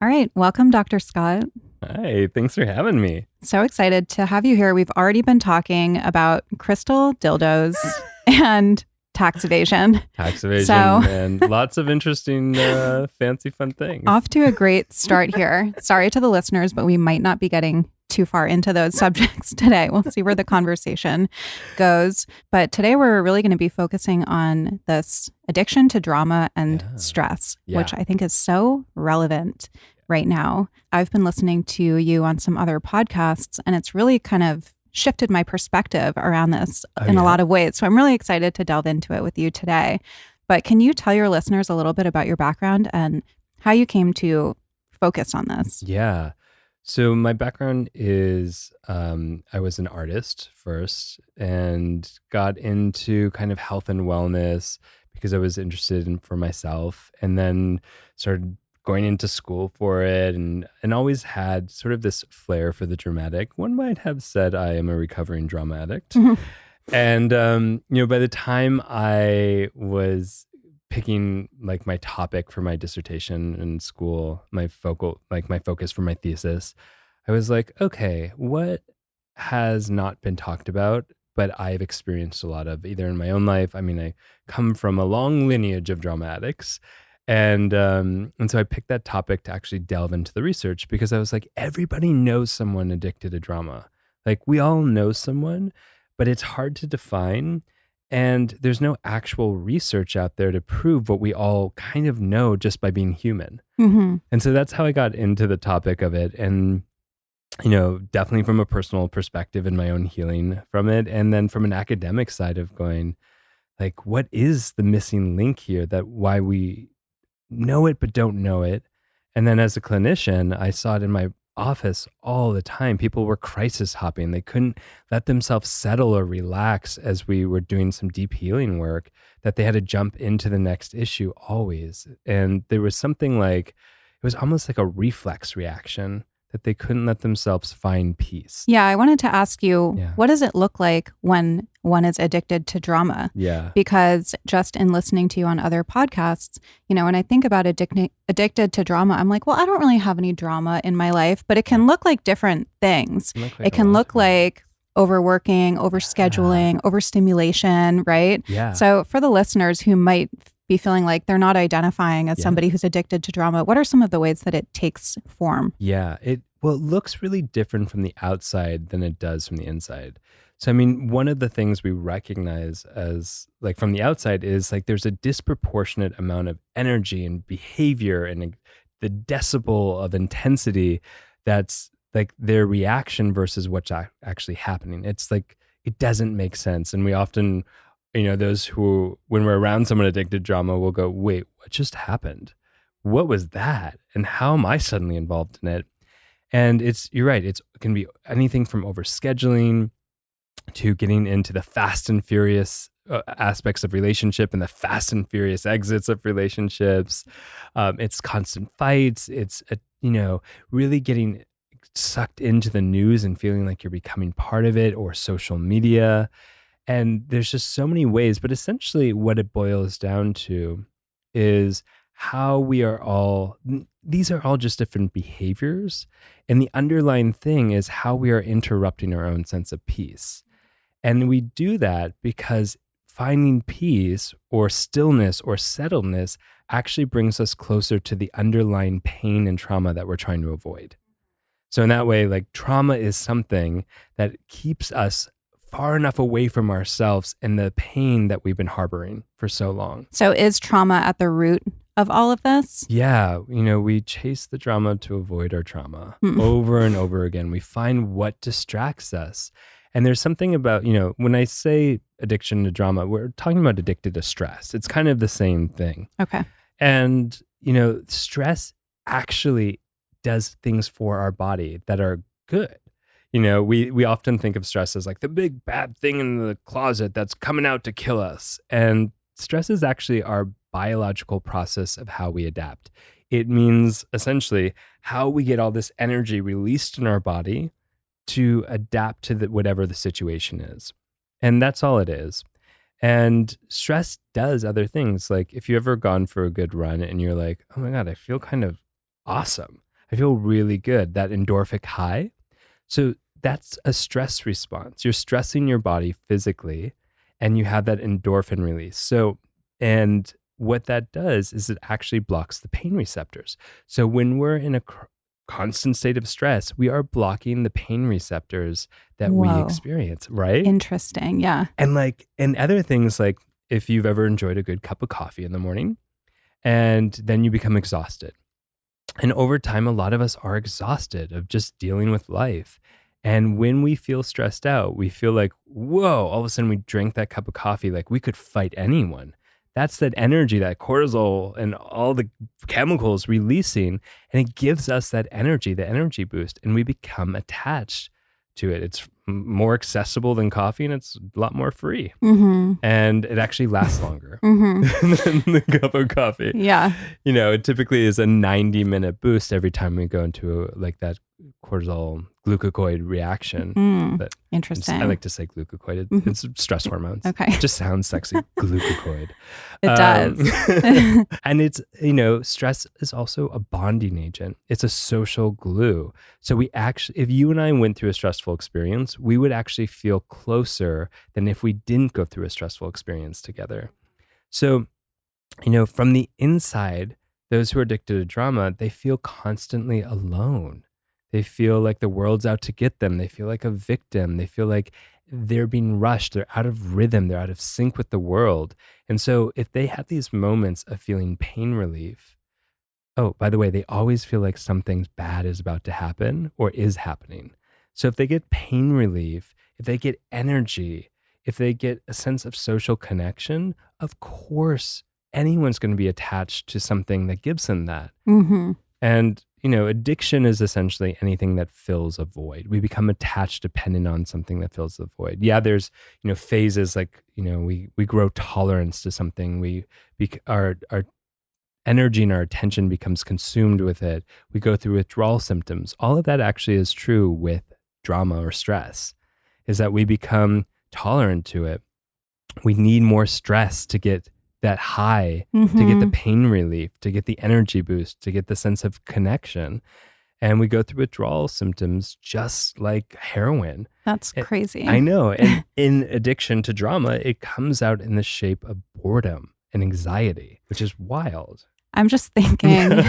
All right. Welcome, Dr. Scott. Hi, thanks for having me. So excited to have you here. We've already been talking about crystal dildos and tax evasion. Tax evasion So and lots of interesting, fancy, fun things. off to a great start here. Sorry to the listeners, but we might not be getting too far into those subjects today. We'll see where the conversation goes. But today we're really going to be focusing on this addiction to drama and stress, which I think is so relevant right now. I've been listening to you on some other podcasts, and it's really kind of shifted my perspective around this in a lot of ways. So I'm really excited to delve into it with you today. But can you tell your listeners a little bit about your background and how you came to focus on this? Yeah. So my background is I was an artist first and got into kind of health and wellness because I was interested in for myself, and then started going into school for it, and always had sort of this flair for the dramatic. One might have said I am a recovering drama addict. And by the time I was picking like my topic for my dissertation in school, my focus for my thesis, I was like, okay, what has not been talked about, but I've experienced a lot of either in my own life. I mean, I come from a long lineage of drama addicts. And so I picked that topic to actually delve into the research because I was like, everybody knows someone addicted to drama. Like we all know someone, but it's hard to define. And there's no actual research out there to prove what we all kind of know just by being human. Mm-hmm. And so that's how I got into the topic of it. And, definitely from a personal perspective and my own healing from it. And then from an academic side of going, like, what is the missing link here that why we know it but don't know it? And then as a clinician, I saw it in my office all the time. People were crisis hopping. They couldn't let themselves settle or relax as we were doing some deep healing work, that they had to jump into the next issue always. And there was something like, it was almost like a reflex reaction that they couldn't let themselves find peace. Yeah, I wanted to ask you, Yeah. what does it look like when one is addicted to drama? Yeah. Because just in listening to you on other podcasts, when I think about addicted to drama, I'm like, well, I don't really have any drama in my life, but it can look like different things. It can look like overworking, overscheduling, overstimulation, right? Yeah. So for the listeners who might be feeling like they're not identifying as somebody who's addicted to drama, what are some of the ways that it takes form? Yeah, it looks really different from the outside than it does from the inside. So I mean, one of the things we recognize as like from the outside is like there's a disproportionate amount of energy and behavior and the decibel of intensity that's like their reaction versus what's actually happening. It's like it doesn't make sense, and we often, those who, when we're around someone addicted to drama, will go, wait, what just happened? What was that? And how am I suddenly involved in it? And you're right, it can be anything from overscheduling to getting into the fast and furious aspects of relationship and the fast and furious exits of relationships. It's constant fights. It's, really getting sucked into the news and feeling like you're becoming part of it, or social media. And there's just so many ways, but essentially what it boils down to is how we are all, these are all just different behaviors. And the underlying thing is how we are interrupting our own sense of peace. And we do that because finding peace or stillness or settledness actually brings us closer to the underlying pain and trauma that we're trying to avoid. So in that way, like trauma is something that keeps us far enough away from ourselves and the pain that we've been harboring for so long. So is trauma at the root of all of this? Yeah. We chase the drama to avoid our trauma over and over again. We find what distracts us. And there's something about, when I say addiction to drama, we're talking about addicted to stress. It's kind of the same thing. Okay. And, stress actually does things for our body that are good. We often think of stress as like the big bad thing in the closet that's coming out to kill us. And stress is actually our biological process of how we adapt. It means essentially how we get all this energy released in our body to adapt to whatever the situation is. And that's all it is. And stress does other things. Like if you ever gone for a good run and you're like, oh my God, I feel kind of awesome. I feel really good, that endorphic high. So that's a stress response. You're stressing your body physically and you have that endorphin release. So, and what that does is it actually blocks the pain receptors. So when we're in a constant state of stress, we are blocking the pain receptors that we Whoa. experience, right? Interesting. Yeah. And other things, like if you've ever enjoyed a good cup of coffee in the morning and then you become exhausted. And over time, a lot of us are exhausted of just dealing with life. And when we feel stressed out, we feel like, whoa, all of a sudden we drink that cup of coffee, like we could fight anyone. That's that energy, that cortisol and all the chemicals releasing. And it gives us that energy, the energy boost. And we become attached to it. It's more accessible than coffee and it's a lot more free. Mm-hmm. And it actually lasts longer Mm-hmm. than the cup of coffee. Yeah. You know, it typically is a 90-minute boost every time we go into like that cortisol glucocorticoid reaction. But Interesting. I like to say glucocorticoid. It's stress hormones. Okay. It just sounds sexy. Glucocorticoid. It does. And it's, you know, stress is also a bonding agent. It's a social glue. So we actually, if you and I went through a stressful experience, we would actually feel closer than if we didn't go through a stressful experience together. So, you know, from the inside, those who are addicted to drama, they feel constantly alone. They feel like the world's out to get them. They feel like a victim. They feel like they're being rushed. They're out of rhythm. They're out of sync with the world. And so if they have these moments of feeling pain relief, oh, by the way, they always feel like something bad is about to happen or is happening. So if they get pain relief, if they get energy, if they get a sense of social connection, of course, anyone's going to be attached to something that gives them that. Mm-hmm. And, you know, addiction is essentially anything that fills a void. We become attached, dependent on something that fills the void. Yeah, there's, you know, phases like, you know, we grow tolerance to something. Our energy and our attention becomes consumed with it. We go through withdrawal symptoms. All of that actually is true with drama or stress, is that we become tolerant to it. We need more stress to get that high, to get the pain relief, to get the energy boost, to get the sense of connection. And we go through withdrawal symptoms just like heroin. That's crazy. I know. And in addiction to drama, it comes out in the shape of boredom and anxiety, which is wild. I'm just thinking,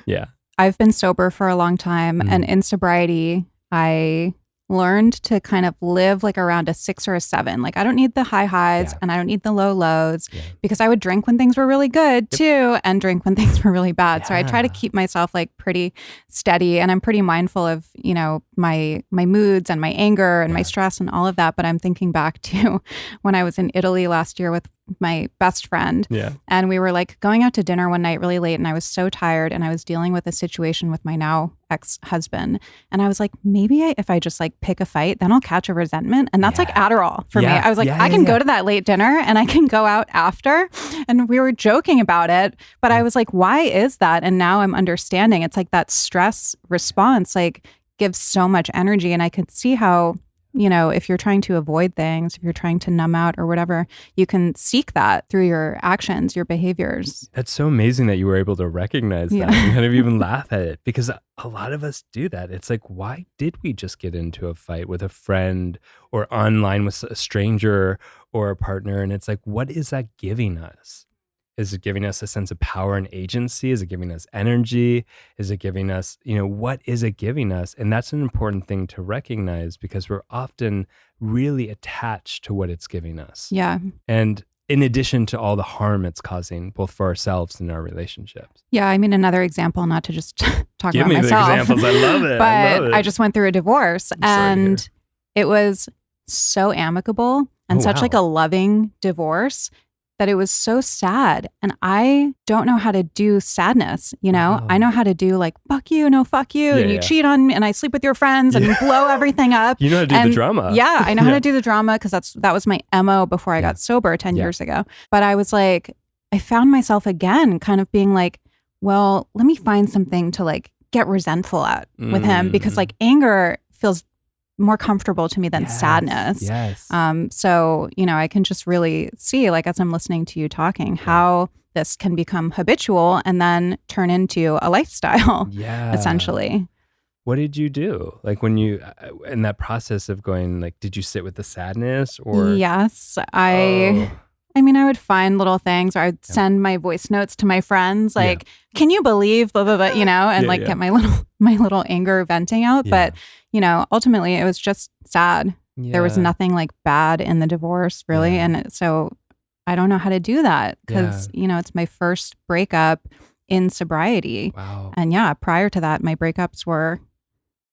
Yeah. I've been sober for a long time, and in sobriety, I learned to kind of live like around a 6 or a 7. Like I don't need the high highs and I don't need the low lows because I would drink when things were really good too and drink when things were really bad. So I try to keep myself like pretty steady, and I'm pretty mindful of, you know, my moods and my anger and my stress and all of that. But I'm thinking back to when I was in Italy last year with my best friend. And we were like going out to dinner one night really late, and I was so tired, and I was dealing with a situation with my now ex-husband. And I was like, maybe if I just like pick a fight, then I'll catch a resentment. And that's like Adderall for me. I was like, I can go to that late dinner and I can go out after. And we were joking about it, but I was like, why is that? And now I'm understanding it's like that stress response like gives so much energy. And I could see how, you know, if you're trying to avoid things, if you're trying to numb out or whatever, you can seek that through your actions, your behaviors. That's so amazing that you were able to recognize that and kind of even laugh at it, because a lot of us do that. It's like, why did we just get into a fight with a friend or online with a stranger or a partner? And it's like, what is that giving us? Is it giving us a sense of power and agency? Is it giving us energy? Is it giving us, you know, what is it giving us? And that's an important thing to recognize, because we're often really attached to what it's giving us. Yeah. And in addition to all the harm it's causing, both for ourselves and our relationships. Yeah. I mean, another example, not to just talk Give about me myself. the examples. I love it. But I just went through a divorce, and it was so amicable and such like a loving divorce that it was so sad. And I don't know how to do sadness, you know? I know how to do like, fuck you, no, fuck you. And you cheat on me and I sleep with your friends and blow everything up. You know how to do the drama. Yeah, I know how to do the drama, because that was my MO before I got sober 10 years ago. But I was like, I found myself again kind of being like, well, let me find something to like get resentful at with him, because like anger feels more comfortable to me than sadness. So, you know, I can just really see, like, as I'm listening to you talking, how this can become habitual and then turn into a lifestyle, Yeah. essentially. What did you do? Like when you, in that process of going, like, did you sit with the sadness or? Yes, Oh, I mean, I would find little things, or I'd send my voice notes to my friends, like, "Can you believe blah blah blah?" You know, and like get my little anger venting out. But ultimately, it was just sad. There was nothing like bad in the divorce, really, and so I don't know how to do that because it's my first breakup in sobriety. Wow. And prior to that, my breakups were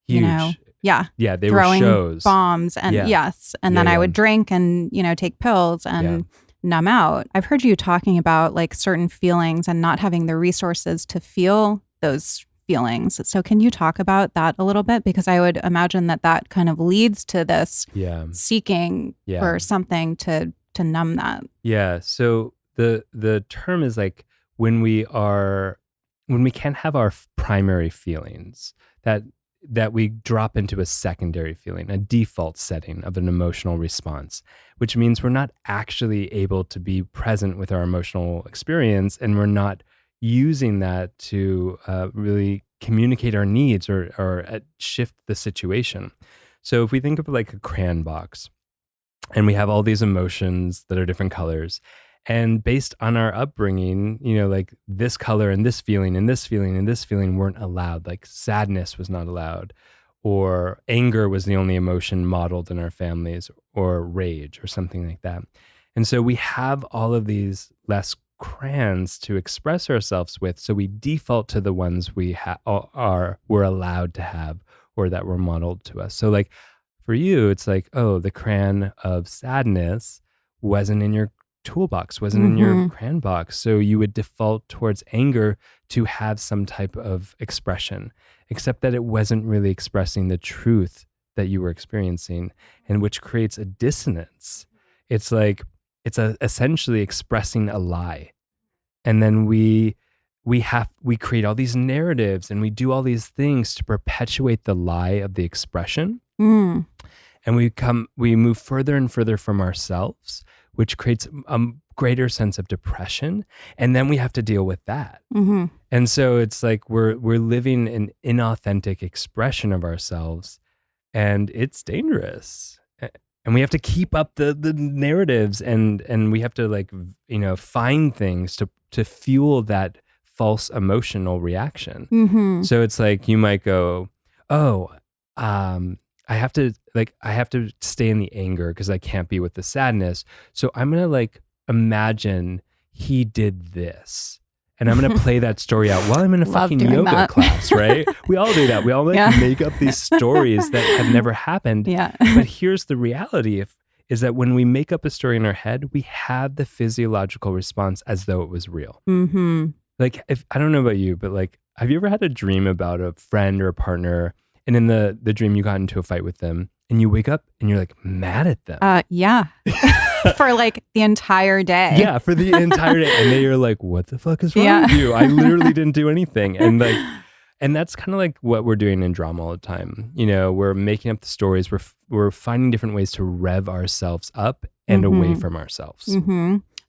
huge. Yeah, they throwing were shows. bombs and and then I would drink and take pills and numb out. I've heard you talking about like certain feelings and not having the resources to feel those feelings. So can you talk about that a little bit? Because I would imagine that kind of leads to this seeking for something to numb that. Yeah. So the term is like when we can't have our primary feelings, that we drop into a secondary feeling, a default setting of an emotional response, which means we're not actually able to be present with our emotional experience, and we're not using that to really communicate our needs or shift the situation. So if we think of like a crayon box, and we have all these emotions that are different colors, and based on our upbringing, like this color and this feeling and this feeling and this feeling weren't allowed. Like sadness was not allowed, or anger was the only emotion modeled in our families, or rage or something like that. And so we have all of these less crayons to express ourselves with. So we default to the ones we're allowed to have or that were modeled to us. So like for you, it's like, oh, the crayon of sadness wasn't in your toolbox, wasn't in your crayon box. So you would default towards anger to have some type of expression, except that it wasn't really expressing the truth that you were experiencing, and which creates a dissonance. It's like, essentially expressing a lie. And then we create all these narratives and we do all these things to perpetuate the lie of the expression. And we move further and further from ourselves, which creates a greater sense of depression. And then we have to deal with that. And so it's like we're living an inauthentic expression of ourselves, and it's dangerous. And we have to keep up the narratives, and we have to like, find things to fuel that false emotional reaction. So it's like you might go, oh, I have to stay in the anger because I can't be with the sadness. So I'm going to like imagine he did this, and I'm going to play that story out while I'm in a fucking yoga class, right? We all do that. We all make up these stories that have never happened. But here's the reality is that when we make up a story in our head, we have the physiological response as though it was real. Like, I don't know about you, but like, have you ever had a dream about a friend or a partner, and in the dream you got into a fight with them, and you wake up and you're like mad at them? For like the entire day. Yeah, for the entire day. And you're like, what the fuck is wrong with you? I literally didn't do anything. And that's kind of like what we're doing in drama all the time. We're making up the stories. We're finding different ways to rev ourselves up and away from ourselves.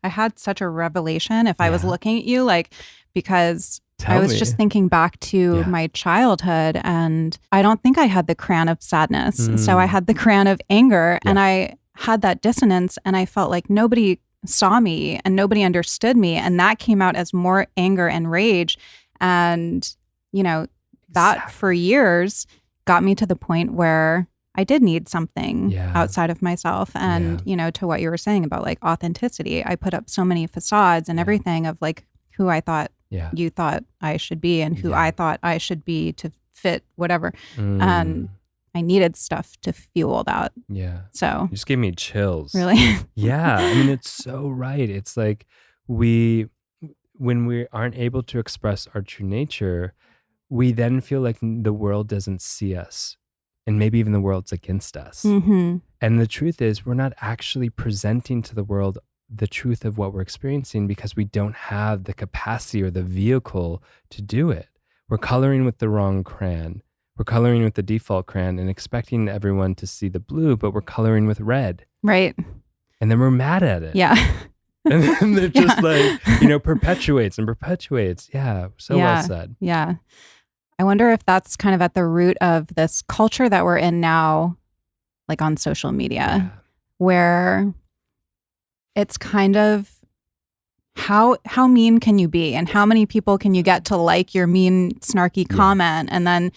I had such a revelation if I was looking at you, like, because I was just thinking back to my childhood, and I don't think I had the crayon of sadness. So I had the crayon of anger, and I had that dissonance, and I felt like nobody saw me and nobody understood me. And that came out as more anger and rage. And, that for years got me to the point where I did need something outside of myself. And, to what you were saying about like authenticity, I put up so many facades and everything of like who I thought you thought I should be and who I thought I should be to fit whatever. And I needed stuff to fuel that. Yeah. So you just gave me chills. Really? Yeah. I mean, it's so right. It's like when we aren't able to express our true nature, we then feel like the world doesn't see us, and maybe even the world's against us. And the truth is, we're not actually presenting to the world the truth of what we're experiencing because we don't have the capacity or the vehicle to do it. We're coloring with the wrong crayon. We're coloring with the default crayon and expecting everyone to see the blue, but we're coloring with red. Right. And then we're mad at it. Yeah. And then it just like, perpetuates and perpetuates. Yeah. So well Yeah. said. Yeah. I wonder if that's kind of at the root of this culture that we're in now, like on social media, where it's kind of how mean can you be, and how many people can you get to like your mean, snarky comment, and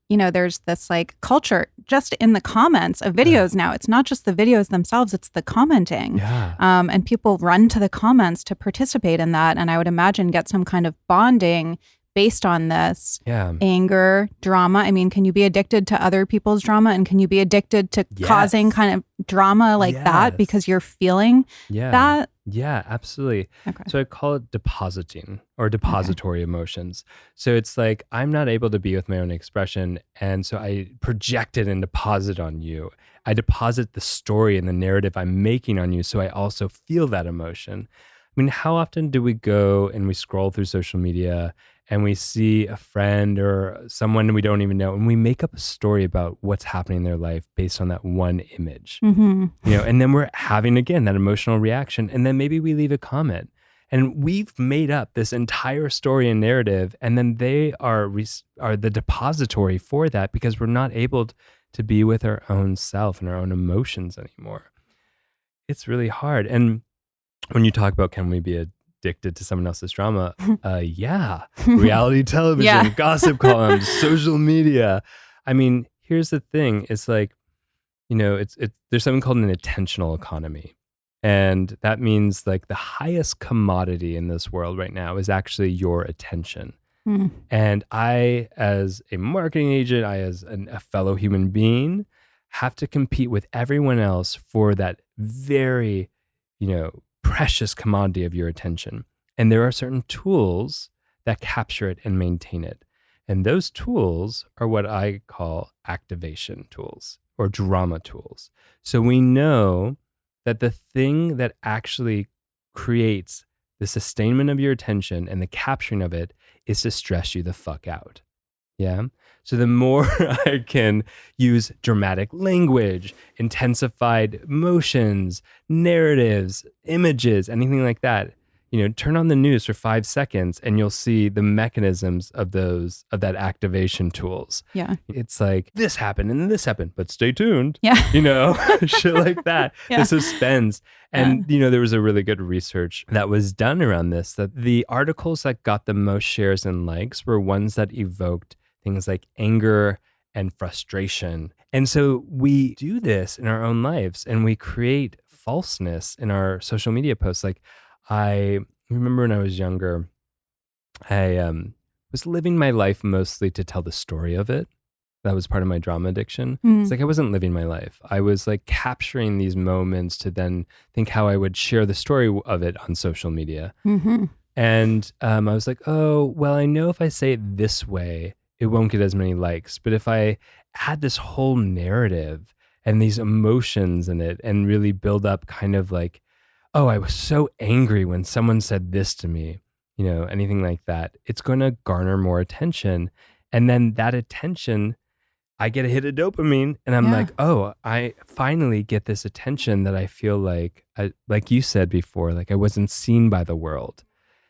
there's this like culture just in the comments of videos now. It's not just the videos themselves; it's the commenting. Yeah. And people run to the comments to participate in that, and I would imagine get some kind of bonding based on this anger, drama. I mean, can you be addicted to other people's drama, and can you be addicted to causing kind of drama like that because you're feeling that? Yeah, absolutely. Okay. So I call it depositing or depository emotions. So it's like I'm not able to be with my own expression, and so I project it and deposit on you. I deposit the story and the narrative I'm making on you, so I also feel that emotion. I mean, how often do we go and we scroll through social media and we see a friend or someone we don't even know, and we make up a story about what's happening in their life based on that one image, and then we're having, again, that emotional reaction. And then maybe we leave a comment and we've made up this entire story and narrative. And then they are the depository for that, because we're not able to be with our own self and our own emotions anymore. It's really hard. And when you talk about, can we be addicted to someone else's drama? Reality television, gossip columns, social media. I mean, here's the thing. It's like, there's something called an attentional economy. And that means like the highest commodity in this world right now is actually your attention. And I, as a marketing agent, as a fellow human being, have to compete with everyone else for that very, precious commodity of your attention. And there are certain tools that capture it and maintain it. And those tools are what I call activation tools or drama tools. So we know that the thing that actually creates the sustainment of your attention and the capturing of it is to stress you the fuck out. Yeah. So the more I can use dramatic language, intensified motions, narratives, images, anything like that, turn on the news for 5 seconds and you'll see the mechanisms of that activation tools. Yeah. It's like this happened and this happened, but stay tuned. Yeah. Shit like that. The suspense. And, there was a really good research that was done around this, that the articles that got the most shares and likes were ones that evoked things like anger and frustration. And so we do this in our own lives, and we create falseness in our social media posts. Like, I remember when I was younger, I was living my life mostly to tell the story of it. That was part of my drama addiction. It's like I wasn't living my life. I was like capturing these moments to then think how I would share the story of it on social media. And I was like, oh, well, I know if I say it this way, it won't get as many likes. But if I add this whole narrative and these emotions in it and really build up kind of like, oh, I was so angry when someone said this to me, anything like that, it's going to garner more attention. And then that attention, I get a hit of dopamine, and I'm like, oh, I finally get this attention that I feel like you said before, like I wasn't seen by the world.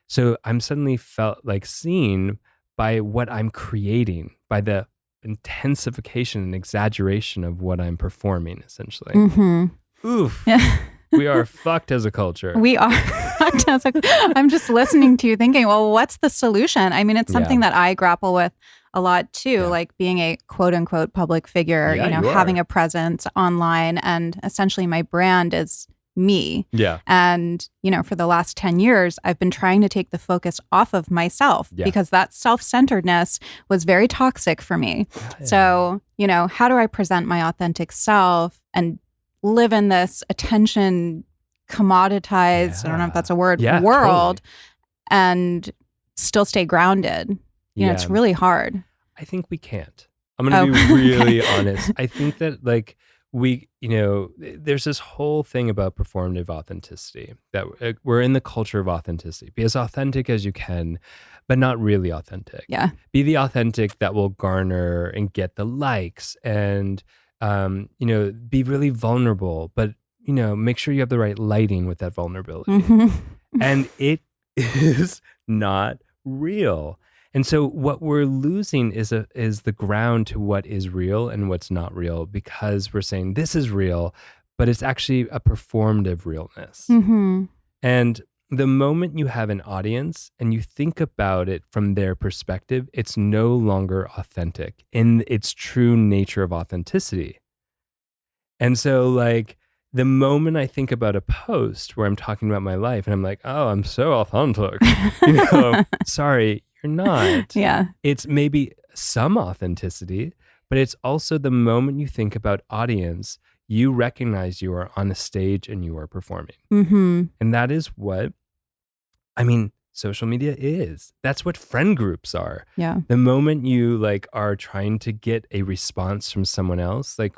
So I'm suddenly felt like seen by what I'm creating, by the intensification and exaggeration of what I'm performing, essentially. Oof. We are fucked as a culture. We are fucked as a I'm just listening to you thinking, well, what's the solution? I mean, it's something that I grapple with a lot too, like being a quote unquote public figure, having a presence online, and essentially my brand is me. Yeah. And, for the last 10 years, I've been trying to take the focus off of myself because that self-centeredness was very toxic for me. So, how do I present my authentic self and live in this attention commoditized, I don't know if that's a word, world, and still stay grounded? It's really hard. I think we can't. I'm going to be really honest. I think that like there's this whole thing about performative authenticity, that we're in the culture of authenticity. Be as authentic as you can, but not really authentic. Yeah. Be the authentic that will garner and get the likes, and, be really vulnerable, but, make sure you have the right lighting with that vulnerability. Mhm. And it is not real. And so what we're losing is the ground to what is real and what's not real, because we're saying this is real, but it's actually a performative realness. Mhm. And the moment you have an audience and you think about it from their perspective, it's no longer authentic in its true nature of authenticity. And so, like, the moment I think about a post where I'm talking about my life and I'm like, oh, I'm so authentic, sorry, you're not. Yeah. It's maybe some authenticity, but it's also the moment you think about audience, you recognize you are on a stage and you are performing. Mhm. And that is what, social media is. That's what friend groups are. Yeah. The moment you like are trying to get a response from someone else, like,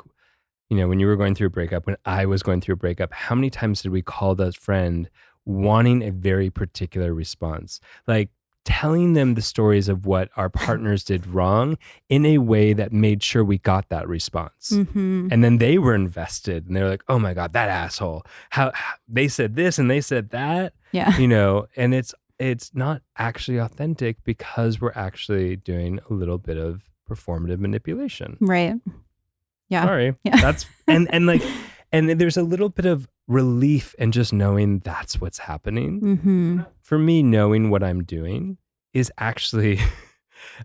when you were going through a breakup, when I was going through a breakup, how many times did we call that friend wanting a very particular response? Like telling them the stories of what our partners did wrong in a way that made sure we got that response. Mhm. And then they were invested and they're like, oh my God, that asshole. How they said this and they said that, Yeah. and it's not actually authentic because we're actually doing a little bit of performative manipulation. Right. Yeah. Sorry. Yeah. That's and there's a little bit of relief in just knowing that's what's happening. Mhm. For me, knowing what I'm doing is actually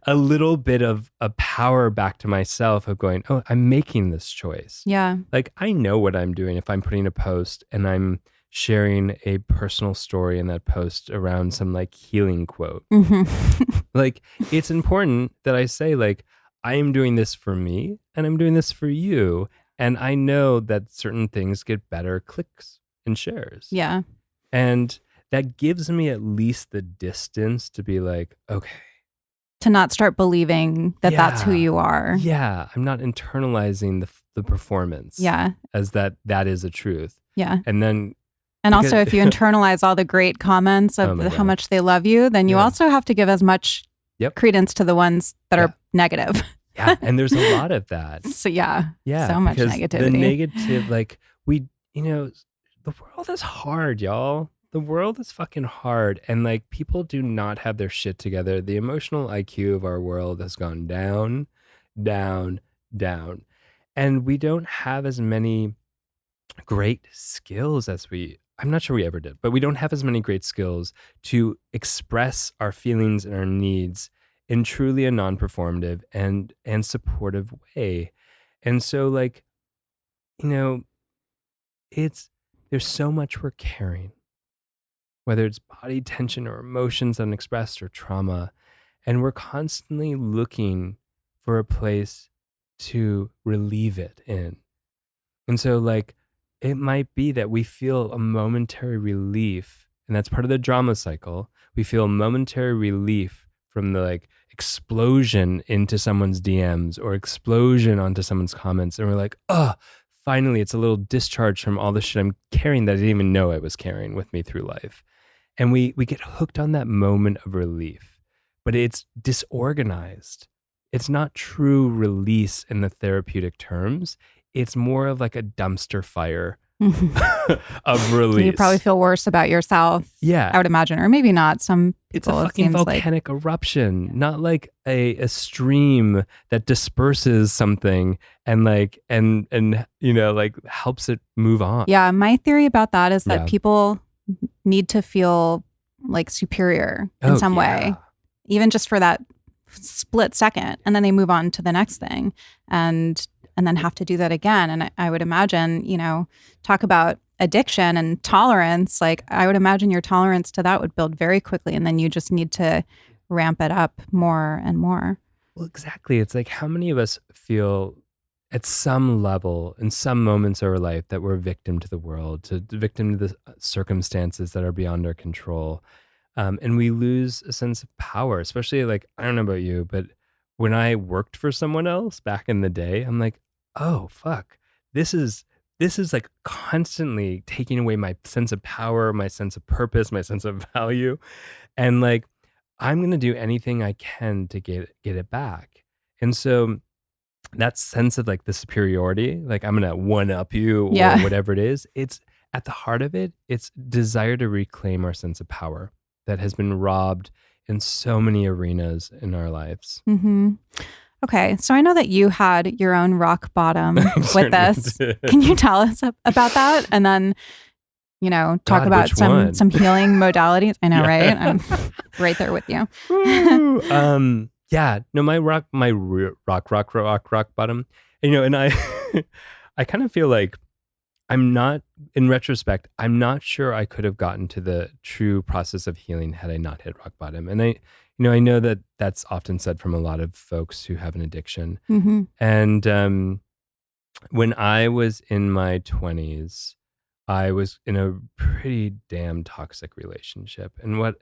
a little bit of a power back to myself of going, oh, I'm making this choice. Yeah. Like I know what I'm doing if I'm putting a post and I'm sharing a personal story in that post around some like healing quote. Mhm. Like it's important that I say like, I am doing this for me and I'm doing this for you. And I know that certain things get better clicks and shares. Yeah. And that gives me at least the distance to be like, okay. To not start believing that that's who Yeah. you are. Yeah. I'm not internalizing the performance Yeah. as that is a truth. Yeah. And then And also, if you internalize all the great comments Oh of my how God. much they love you, then you Yeah. also have to give as much Yep. credence to the ones that are negative. Yeah. And there's a lot of that. So yeah. Yeah. So much because negativity. the negative, like the world is hard, y'all. The world is fucking hard. And like people do not have their shit together. The emotional IQ of our world has gone down, down, down. And we don't have as many great skills as I'm not sure we ever did, but we don't have as many great skills to express our feelings and our needs in truly a non-performative and supportive way. And so like, there's so much we're carrying, whether it's body tension or emotions unexpressed or trauma, and we're constantly looking for a place to relieve it in. And so like it might be that we feel a momentary relief, and that's part of the drama cycle. We feel a momentary relief from the like explosion into someone's DMs or explosion onto someone's comments. And we're like, oh, finally, it's a little discharge from all the shit I'm carrying that I didn't even know I was carrying with me through life. And we get hooked on that moment of relief, but it's disorganized. It's not true release in the therapeutic terms. It's more of like a dumpster fire of release. You probably feel worse about yourself. Yeah. I would imagine, or maybe not. Some It's a people, fucking volcanic eruption, not like a stream that disperses something and like and like helps it move on. Yeah, my theory about that is that Yeah. people need to feel like superior in some way, even just for that split second, and then they move on to the next thing, and then have to do that again. And I would imagine, talk about addiction and tolerance. Like I would imagine your tolerance to that would build very quickly, and then you just need to ramp it up more and more. Well, exactly. It's like how many of us feel at some level in some moments of our life that we're a victim to the world, victim to the circumstances that are beyond our control. And we lose a sense of power, especially like, I don't know about you, but when I worked for someone else back in the day, I'm like, oh, fuck, this is like constantly taking away my sense of power, my sense of purpose, my sense of value. And like, I'm going to do anything I can to get it back. And so that sense of like the superiority, like I'm gonna one up you or Yeah. whatever it is, it's at the heart of it, it's desire to reclaim our sense of power that has been robbed in so many arenas in our lives. Mm-hmm. Okay, so I know that you had your own rock bottom I with certainly this. did. Can you tell us about that? And then, talk God, about which one? some healing modalities. I know, Yeah. right? I'm right there with you. Woo! Yeah, no, my rock bottom. And I, I kind of feel like I'm not, in retrospect, I'm not sure I could have gotten to the true process of healing had I not hit rock bottom. And I know that that's often said from a lot of folks who have an addiction. Mm-hmm. And when I was in my 20s, I was in a pretty damn toxic relationship. And what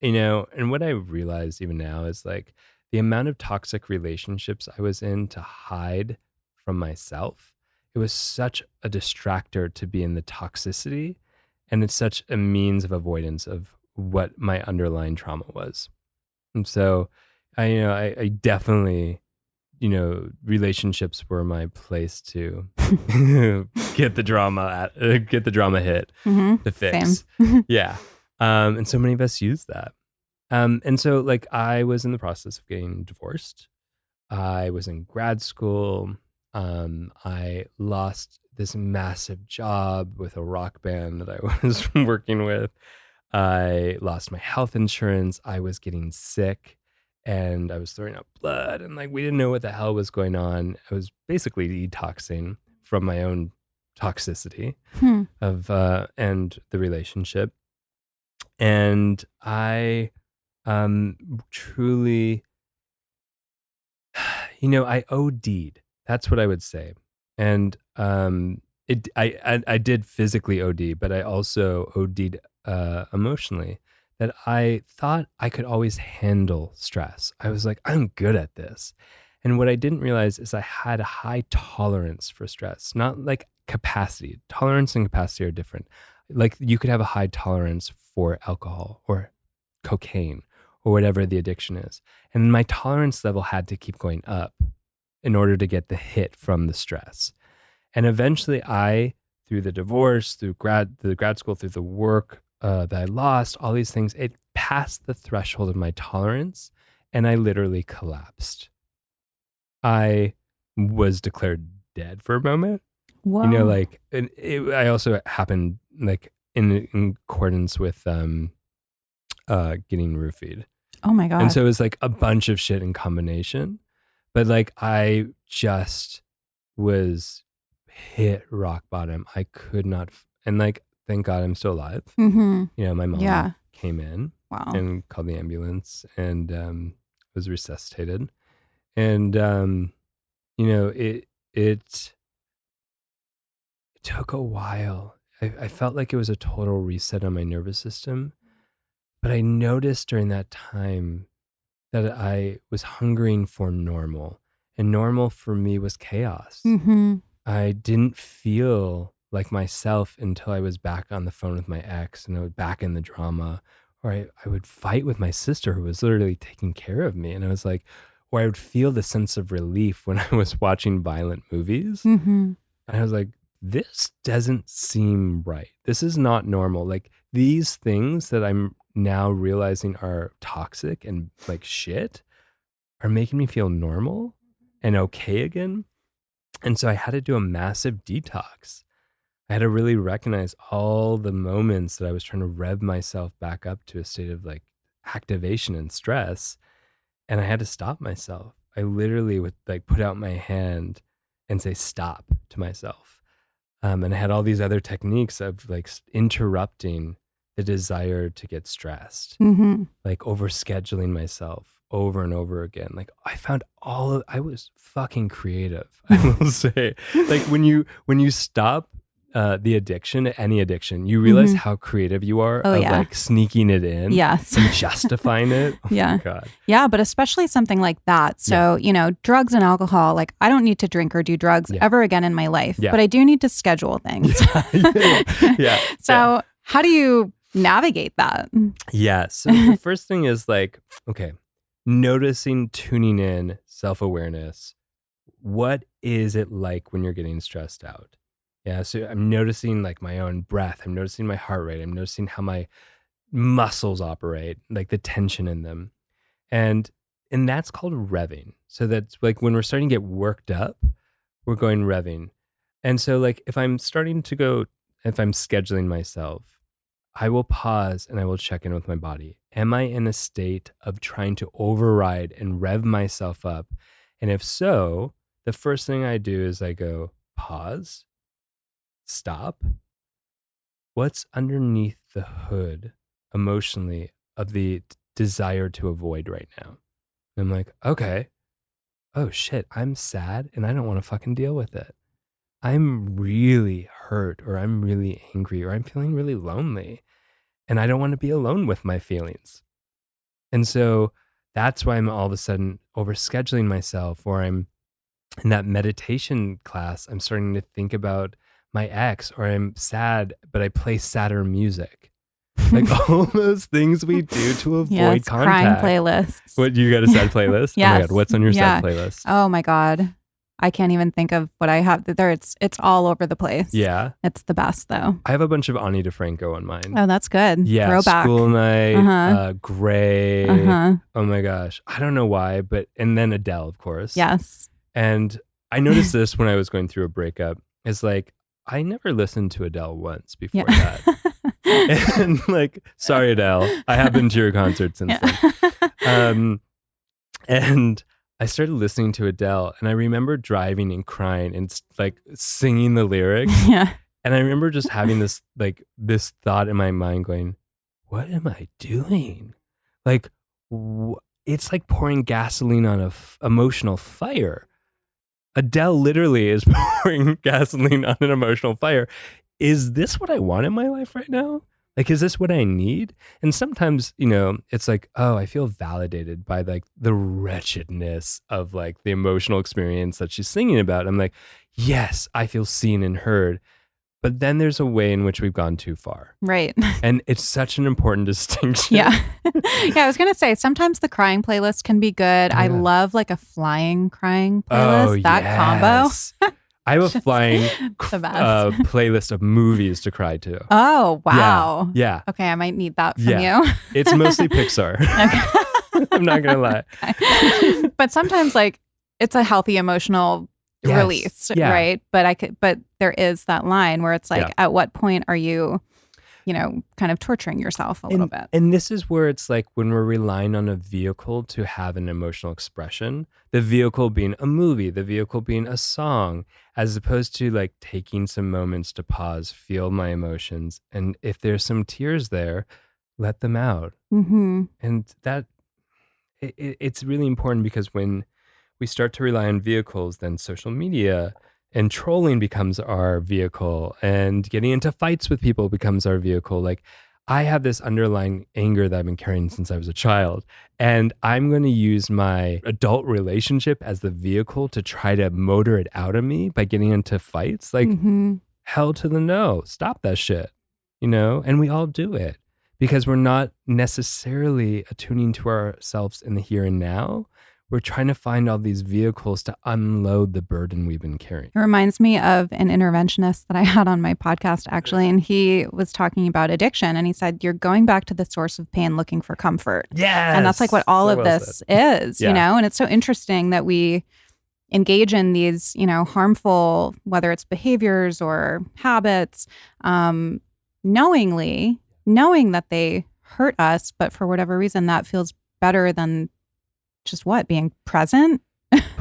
I realize even now is like the amount of toxic relationships I was in to hide from myself. It was such a distractor to be in the toxicity. And it's such a means of avoidance of what my underlying trauma was. And so I definitely, relationships were my place to get the drama hit Mm-hmm. to Same. fix. Yeah. And so many of us use that. And so like I was in the process of getting divorced. I was in grad school. I lost this massive job with a rock band that I was working with. I lost my health insurance. I was getting sick and I was throwing up blood and like we didn't know what the hell was going on. I was basically detoxing from my own toxicity Hmm. of and the relationship. And I truly, I OD'd. That's what I would say. And I did physically OD, but I also OD'd emotionally. That I thought I could always handle stress. I was like, I'm good at this. And what I didn't realize is I had a high tolerance for stress, not like capacity. Tolerance and capacity are different. Like you could have a high tolerance for alcohol or cocaine or whatever the addiction is. And my tolerance level had to keep going up in order to get the hit from the stress. And eventually through the divorce, through the grad school, through the work that I lost, all these things, it passed the threshold of my tolerance and I literally collapsed. I was declared dead for a moment. Whoa. Like I also happened like in accordance with getting roofied. Oh my God. And so it was like a bunch of shit in combination. But like I just was hit rock bottom. I could not, and like, thank God I'm still alive. Mm-hmm. My mom Yeah. came in Wow. and called the ambulance and was resuscitated. And, it took a while. I felt like it was a total reset on my nervous system. But I noticed during that time that I was hungering for normal. And normal for me was chaos. Mm-hmm. I didn't feel like myself until I was back on the phone with my ex and I was back in the drama. Or I would fight with my sister who was literally taking care of me. And I was like, or I would feel the sense of relief when I was watching violent movies. Mm-hmm. And I was like, this doesn't seem right. This is not normal. Like these things that I'm now realizing are toxic and like shit are making me feel normal and okay again. And so I had to do a massive detox. I had to really recognize all the moments that I was trying to rev myself back up to a state of like activation and stress. And I had to stop myself. I literally would like put out my hand and say stop to myself. And I had all these other techniques of like interrupting the desire to get stressed, Mm-hmm. like overscheduling myself over and over again. Like I was fucking creative. I will say, like when you stop the addiction, any addiction, you realize Mm-hmm. how creative you are Oh, of yeah. like sneaking it in Yes. and justifying it. Oh Yeah. my God. Yeah, but especially something like that. So, drugs and alcohol, like I don't need to drink or do drugs Yeah. ever again in my life, Yeah. but I do need to schedule things. Yeah. So, how do you navigate that? Yeah. So the first thing is like, okay, noticing, tuning in, self-awareness. what is it like when you're getting stressed out? Yeah. So I'm noticing like my own breath. I'm noticing my heart rate. I'm noticing how my muscles operate, like the tension in them. And that's called revving. So that's like when we're starting to get worked up, we're going revving. And so like if I'm scheduling myself, I will pause and I will check in with my body. Am I in a state of trying to override and rev myself up? And if so, the first thing I do is I go, pause, stop. What's underneath the hood emotionally of the desire to avoid right now? And I'm like, okay, oh shit, I'm sad and I don't want to fucking deal with it. I'm really hurt or I'm really angry or I'm feeling really lonely and I don't want to be alone with my feelings. And so that's why I'm all of a sudden overscheduling myself, or I'm in that meditation class, I'm starting to think about my ex, or I'm sad, but I play sadder music. Like all those things we do to avoid Yes, crying contact. playlists. What, you got a sad playlist? Yes. Oh my God, what's on your sad playlist? Oh my God. I can't even think of what I have there. It's all over the place. Yeah. It's the best though. I have a bunch of Ani DeFranco on mine. Oh, that's good. Yeah. Throwback. School Night, Uh-huh. Gray. Uh-huh. Oh my gosh. I don't know why, and then Adele, of course. Yes. And I noticed this when I was going through a breakup. It's like, I never listened to Adele once before that. And like, sorry, Adele. I have been to your concert since then. And I started listening to Adele, and I remember driving and crying and like singing the lyrics. Yeah. And I remember just having this thought in my mind going, what am I doing? Like, it's like pouring gasoline on a emotional fire. Adele literally is pouring gasoline on an emotional fire. Is this what I want in my life right now? Like, is this what I need? And sometimes, it's like, oh, I feel validated by like the wretchedness of like the emotional experience that she's singing about. I'm like, yes, I feel seen and heard. But then there's a way in which we've gone too far. Right. And it's such an important distinction. Yeah. Yeah, I was going to say, sometimes the crying playlist can be good. I love like a flying crying playlist. Combo. I have a flying playlist of movies to cry to. Oh, wow. Yeah. Okay, I might need that from you. It's mostly Pixar. Okay. I'm not going to lie. Okay. But sometimes like it's a healthy emotional release, right? But there is that line where it's like, at what point are you, kind of torturing yourself a little bit? And this is where it's like when we're relying on a vehicle to have an emotional expression, the vehicle being a movie, the vehicle being a song, as opposed to like taking some moments to pause, feel my emotions. And if there's some tears there, let them out. Mm-hmm. And that it's really important, because when we start to rely on vehicles, then social media and trolling becomes our vehicle, and getting into fights with people becomes our vehicle. Like, I have this underlying anger that I've been carrying since I was a child, and I'm going to use my adult relationship as the vehicle to try to motor it out of me by getting into fights. Like, hell to the no, stop that shit, and we all do it because we're not necessarily attuning to ourselves in the here and now. We're trying to find all these vehicles to unload the burden we've been carrying. It reminds me of an interventionist that I had on my podcast, actually, and he was talking about addiction, and he said, you're going back to the source of pain looking for comfort. Yes. And that's like what all of this is, and it's so interesting that we engage in these, harmful, whether it's behaviors or habits, knowing that they hurt us, but for whatever reason, that feels better than just being present.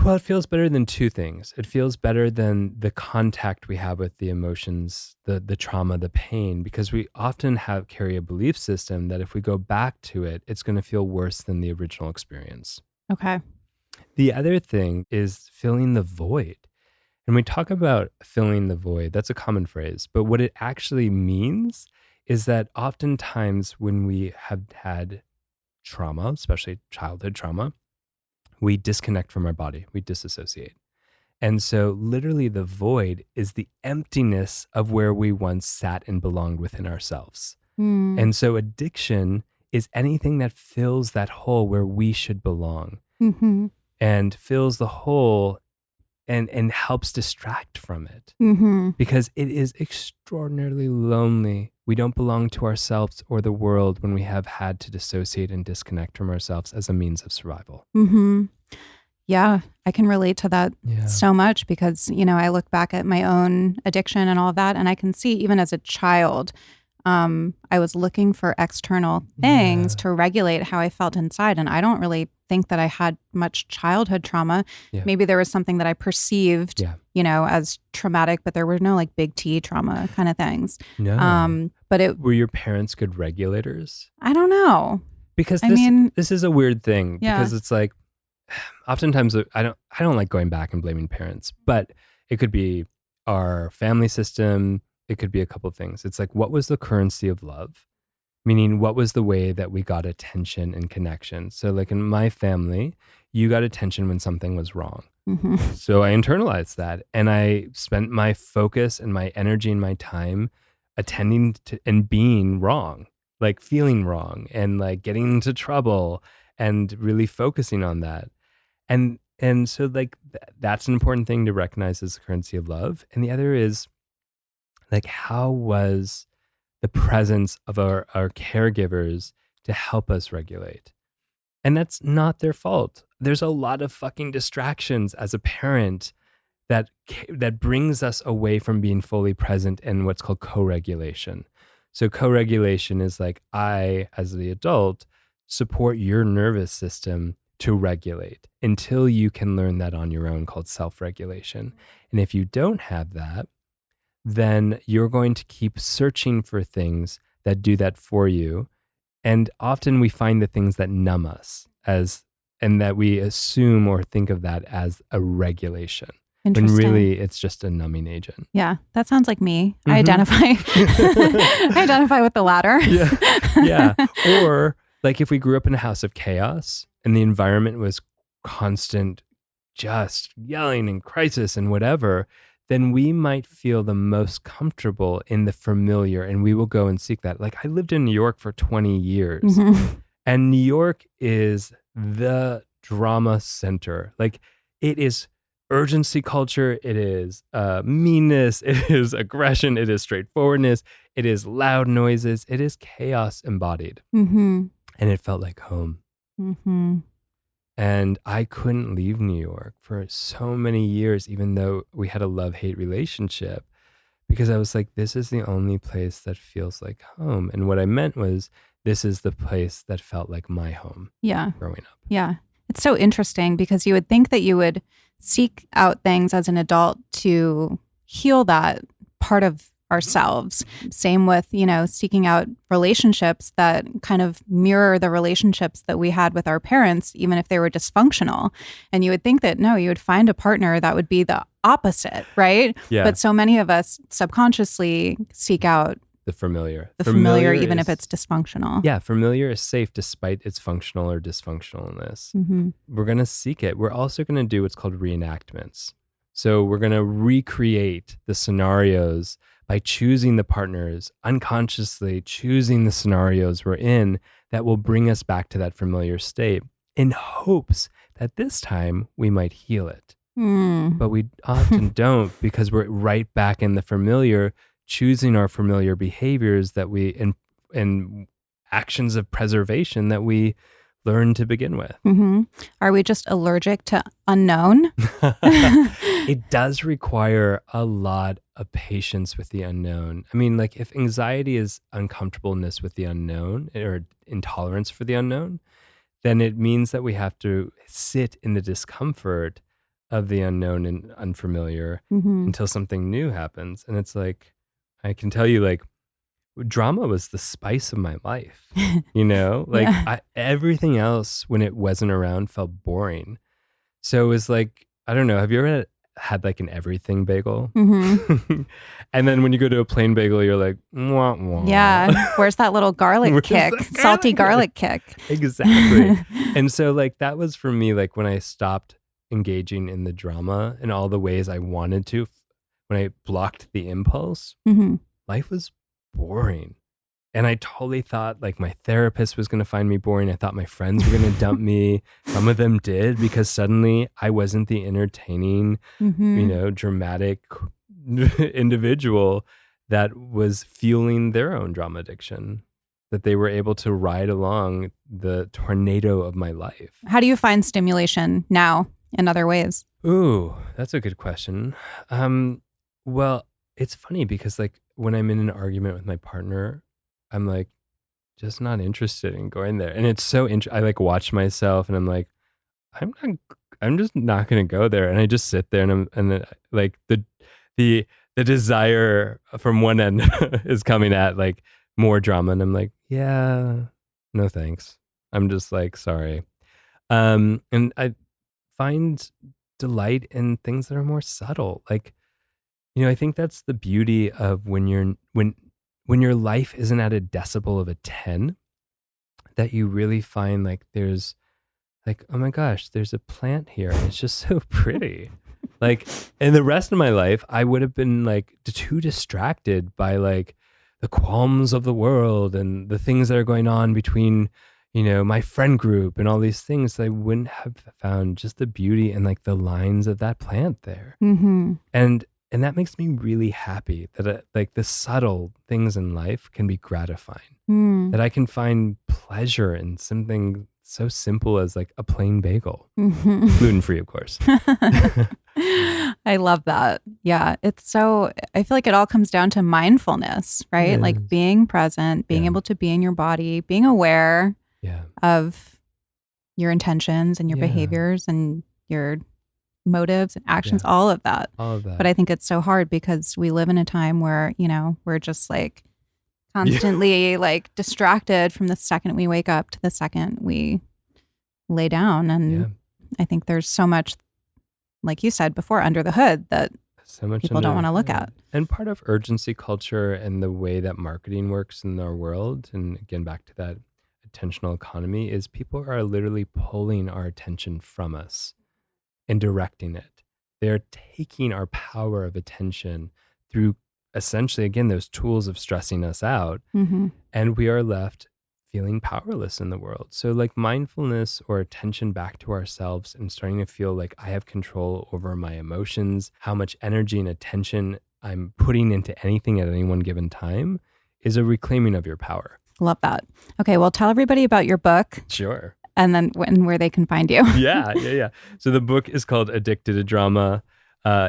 Well, it feels better than two things. It feels better than the contact we have with the emotions, the trauma, the pain, because we often carry a belief system that if we go back to it, it's going to feel worse than the original experience. Okay. The other thing is filling the void. And we talk about filling the void, that's a common phrase, but what it actually means is that oftentimes when we have had trauma, especially childhood trauma, we disconnect from our body, we disassociate. And so literally the void is the emptiness of where we once sat and belonged within ourselves. And so addiction is anything that fills that hole where we should belong, and fills the hole and helps distract from it Mm-hmm. because it is extraordinarily lonely. We don't belong to ourselves or the world when we have had to dissociate and disconnect from ourselves as a means of survival. Mm-hmm. Yeah, I can relate to that Yeah. so much because, I look back at my own addiction and all of that, and I can see even as a child, I was looking for external things to regulate how I felt inside. And I don't really think that I had much childhood trauma. Yeah. Maybe there was something that I perceived, Yeah. as traumatic, but there were no like big T trauma kind of things. No. But Were your parents good regulators? I don't know. Because I mean, this is a weird thing yeah. because it's like oftentimes I don't like going back and blaming parents, but it could be our family system. It could be a couple of things. It's like, what was the currency of love? Meaning, what was the way that we got attention and connection? So, like in my family, you got attention when something was wrong. Mm-hmm. So I internalized that and I spent my focus and my energy and my time attending to and being wrong, like feeling wrong and like getting into trouble and really focusing on that. And so like that's an important thing to recognize as the currency of love. And the other is like, how was the presence of our caregivers to help us regulate? And that's not their fault. There's a lot of fucking distractions as a parent that brings us away from being fully present in what's called co-regulation. So co-regulation is like, I, as the adult, support your nervous system to regulate until you can learn that on your own, called self-regulation. And if you don't have that, then you're going to keep searching for things that do that for you. And often we find the things that numb us and that we assume or think of that as a regulation. When really it's just a numbing agent. Yeah, that sounds like me. Mm-hmm. I identify with the latter. Yeah. Or like if we grew up in a house of chaos and the environment was constant, just yelling and crisis and whatever, then we might feel the most comfortable in the familiar and we will go and seek that. Like I lived in New York for 20 years and New York is the drama center. Like it is urgency culture, it is meanness, it is aggression, it is straightforwardness, it is loud noises, it is chaos embodied. And it felt like home. And I couldn't leave New York for so many years, even though we had a love-hate relationship, because I was like, this is the only place that feels like home. And what I meant was, this is the place that felt like my home growing up. Yeah. It's so interesting because you would think that you would seek out things as an adult to heal that part of ourselves. Same with, seeking out relationships that kind of mirror the relationships that we had with our parents, even if they were dysfunctional. And you would think that, no, you would find a partner that would be the opposite, right? Yeah. But so many of us subconsciously seek out the familiar. The familiar, even if it's dysfunctional. Yeah, familiar is safe despite its functional or dysfunctionalness. We're going to seek it. We're also going to do what's called reenactments. So we're going to recreate the scenarios by choosing the partners, unconsciously choosing the scenarios we're in that will bring us back to that familiar state in hopes that this time we might heal it. But we often don't because we're right back in the familiar, choosing our familiar behaviors that we and actions of preservation that we learn to begin with. Are we just allergic to unknown? It does require a lot of patience with the unknown. I mean, like if anxiety is uncomfortableness with the unknown or intolerance for the unknown, then it means that we have to sit in the discomfort of the unknown and unfamiliar until something new happens. And it's like, I can tell you, like, drama was the spice of my life, everything else when it wasn't around felt boring. So it was like, I don't know, have you ever had like an everything bagel? And then when you go to a plain bagel, you're like, wah, wah. Yeah. Where's that little garlic kick? Salty garlic kick. Exactly. And so like, that was for me, like when I stopped engaging in the drama in all the ways I wanted to, when I blocked the impulse, life was boring. And I totally thought like my therapist was going to find me boring. I thought my friends were going to dump me. Some of them did, because suddenly I wasn't the entertaining, dramatic individual that was fueling their own drama addiction, that they were able to ride along the tornado of my life. How do you find stimulation now in other ways? Ooh, that's a good question. Well, it's funny because like when I'm in an argument with my partner, I'm like just not interested in going there. And it's so I like watch myself and I'm like, I'm just not going to go there. And I just sit there and then, like the desire from one end is coming at like more drama. And I'm like, yeah, no, thanks. I'm just like, sorry. And I find delight in things that are more subtle. Like, I think that's the beauty of when your life isn't at a decibel of a 10, that you really find like there's like, oh my gosh, there's a plant here. And it's just so pretty. Like in the rest of my life, I would have been like too distracted by like the qualms of the world and the things that are going on between, my friend group and all these things, that I wouldn't have found just the beauty and like the lines of that plant there. Mm-hmm. And that makes me really happy that like the subtle things in life can be gratifying, that I can find pleasure in something so simple as like a plain bagel, gluten-free, of course. I love that. Yeah. I feel like it all comes down to mindfulness, right? Yes. Like being present, being able to be in your body, being aware of your intentions and your behaviors and your motives and actions, all of that. But I think it's so hard because we live in a time where, we're just like constantly like distracted from the second we wake up to the second we lay down. And I think there's so much, like you said before, under the hood that so much people don't want to look at. And part of urgency culture and the way that marketing works in our world, and again, back to that attentional economy, is people are literally pulling our attention from us and directing it. They're taking our power of attention through essentially, again, those tools of stressing us out. And we are left feeling powerless in the world. So like mindfulness or attention back to ourselves and starting to feel like I have control over my emotions, how much energy and attention I'm putting into anything at any one given time, is a reclaiming of your power. Love that. Okay, well, tell everybody about your book. Sure. And then where they can find you. Yeah. So the book is called Addicted to Drama,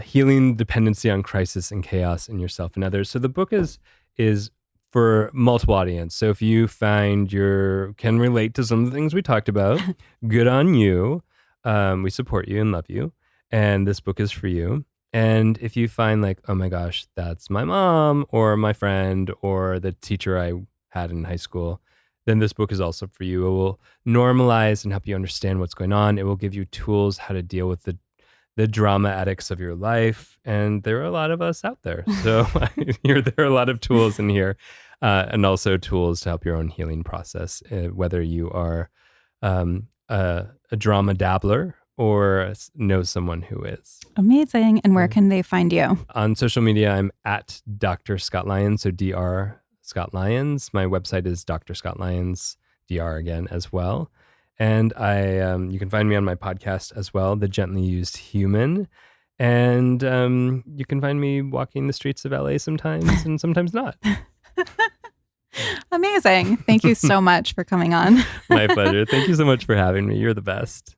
Healing Dependency on Crisis and Chaos in Yourself and Others. So the book is for multiple audience. So if you find can relate to some of the things we talked about, good on you. We support you and love you. And this book is for you. And if you find like, oh my gosh, that's my mom or my friend or the teacher I had in high school, then this book is also for you. It will normalize and help you understand what's going on. It will give you tools how to deal with the drama addicts of your life. And there are a lot of us out there. So there are a lot of tools in here, and also tools to help your own healing process, whether you are a drama dabbler or know someone who is. Amazing. And where can they find you? On social media, I'm at Dr. Scott Lyons, so Dr. Scott Lyons. My website is Dr. Scott Lyons, Dr. again as well. And you can find me on my podcast as well, The Gently Used Human. And you can find me walking the streets of LA sometimes and sometimes not. Amazing. Thank you so much for coming on. My pleasure. Thank you so much for having me. You're the best.